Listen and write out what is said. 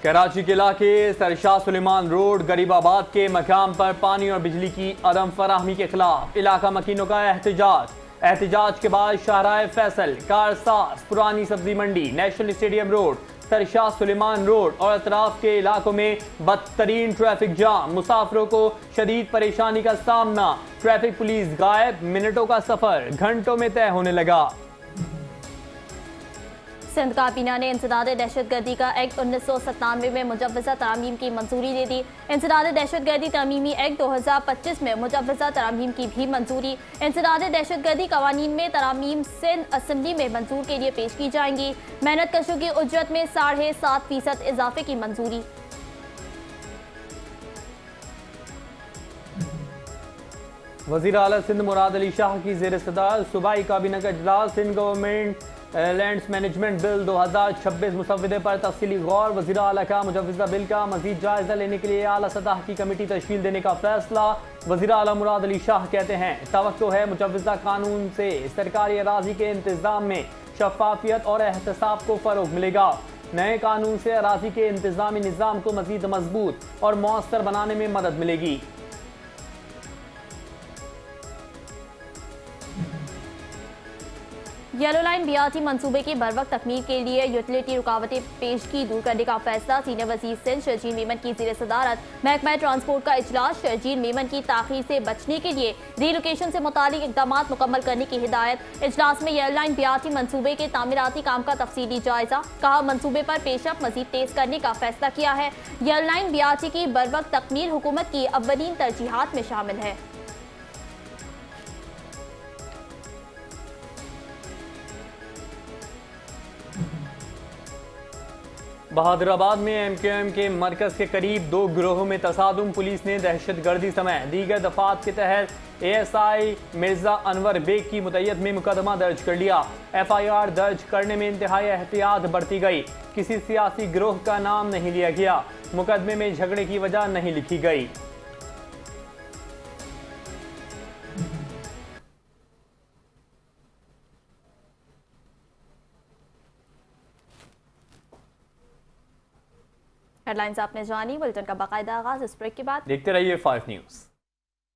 कराची के इलाके सरशाह सुलेमान रोड गरीबाबाद के मकाम पर पानी और बिजली की अदम फराहमी के खिलाफ इलाका मकीनों का एहतजाज के बाद शाहराह Faisal, Karsaz, Purani Sabzi Mandi, national stadium road, सरशाह सुलेमान रोड और अतराफ के इलाकों में बदतरीन ट्रैफिक जाम, मुसाफिरों को शदीद परेशानी का सामना, ट्रैफिक पुलिस गायब, मिनटों का सफर घंटों में तय होने लगा। सिंध काबीना ने इंसदाद दहशतगर्दी का एक्ट 1997 में मुजव्वज़ा तरामीम की मंजूरी दे दी। इंसदाद दहशतगर्दी तरमीमी एक्ट 2025 में मुजव्वज़ा तरामीम की भी मंजूरी। इंसदाद दहशतगर्दी कवानीन में तरामीम सिंध असम्बली में मंजूर के लिए पेश की जाएंगी। मेहनत कशों की उजरत में 7.5% इजाफे की मंजूरी। वज़ीर आला सिंध मुराद अली शाह की ज़ेर सदारत सूबाई काबीना का इजलास, Sindh government lands management bill 2026 मुसव्वदे पर तफसीली गौर। वज़ीर आला का मुजव्वज़ा बिल का मज़ीद जायज़ा लेने के लिए आला सतह की कमेटी तश्कील देने का फैसला। वज़ीर आला मुराद अली शाह कहते हैं, तवक्को है मुजव्वज़ा कानून से सरकारी अराज़ी के इंतज़ाम में शफाफियत और एहतसाब को फ़रोग़ मिलेगा। नए कानून से अराज़ी के इंतज़ामी निज़ाम को मज़ीद मजबूत और मौसर बनाने में मदद मिलेगी। येलो लाइन बीआरटी मंसूबे की बरवक्त तकमील के लिए यूटिलिटी रुकावटें पेशगी दूर करने का फैसला। सीनियर वज़ीर सिंध शरजील मेमन की ज़ेर सदारत महकमा ट्रांसपोर्ट का इजलास। शरजील मेमन की ताख़ीर से बचने के लिए रीलोकेशन से मुतालिक इक़दाम मुकम्मल करने की हिदायत। इजलास में येलो लाइन बीआरटी मंसूबे के तामीराती काम का तफसीली जायजा। कहा, मंसूबे पर पेशरफ मज़ीद तेज़ करने का फैसला किया है। येलो लाइन बीआरटी की बरवक्त तकमील हुकूमत की अव्वलीन तरजीहात में शामिल है। बहादुराबाद में एमक्यूएम के मरकज के करीब 2 गिरोहों में तसादुम, पुलिस ने दहशतगर्दी समेत दीगर दफात के तहत एएसआई मिर्जा अनवर बेग की मुतय्यद में मुकदमा दर्ज कर लिया। एफआईआर दर्ज करने में इंतहाई एहतियात बरती गई। किसी सियासी गिरोह का नाम नहीं लिया गया। मुकदमे में झगड़े की वजह नहीं लिखी गई। हेडलाइंस आपने जानी। बुलेटिन का बाकायदा आगाज इस ब्रेक के बाद। देखते रहिए 5 न्यूज़।